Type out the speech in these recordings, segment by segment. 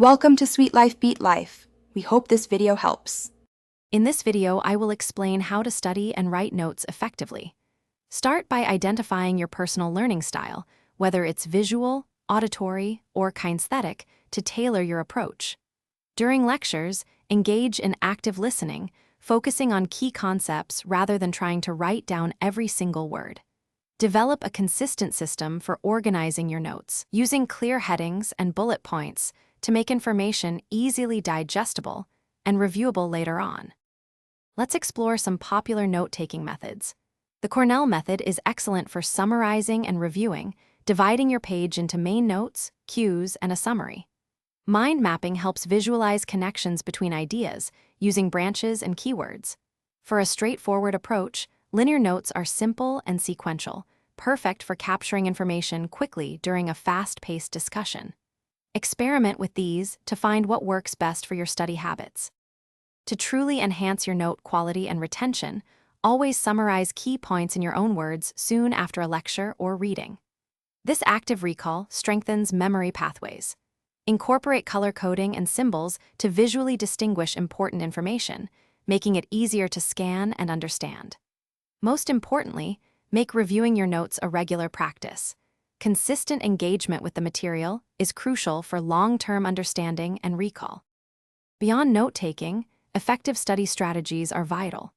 Welcome to Sweet Life Beat Life. We hope this video helps. In this video, I will explain how to study and write notes effectively. Start by identifying your personal learning style, whether it's visual, auditory, or kinesthetic, to tailor your approach. During lectures, engage in active listening, focusing on key concepts rather than trying to write down every single word. Develop a consistent system for organizing your notes, using clear headings and bullet points to make information easily digestible and reviewable later on. Let's explore some popular note-taking methods. The Cornell method is excellent for summarizing and reviewing, dividing your page into main notes, cues, and a summary. Mind mapping helps visualize connections between ideas using branches and keywords. For a straightforward approach, linear notes are simple and sequential, perfect for capturing information quickly during a fast-paced discussion. Experiment with these to find what works best for your study habits. To truly enhance your note quality and retention, always summarize key points in your own words soon after a lecture or reading. This active recall strengthens memory pathways. Incorporate color coding and symbols to visually distinguish important information, making it easier to scan and understand. Most importantly, make reviewing your notes a regular practice. Consistent engagement with the material is crucial for long-term understanding and recall. Beyond note-taking, effective study strategies are vital.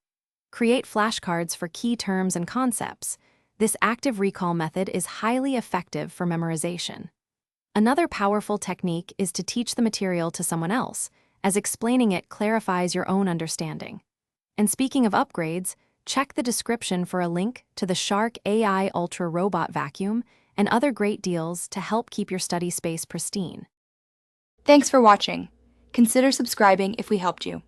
Create flashcards for key terms and concepts. This active recall method is highly effective for memorization. Another powerful technique is to teach the material to someone else, as explaining it clarifies your own understanding. And speaking of upgrades, check the description for a link to the Shark AI Ultra Robot Vacuum and other great deals to help keep your study space pristine. Thanks for watching. Consider subscribing if we helped you.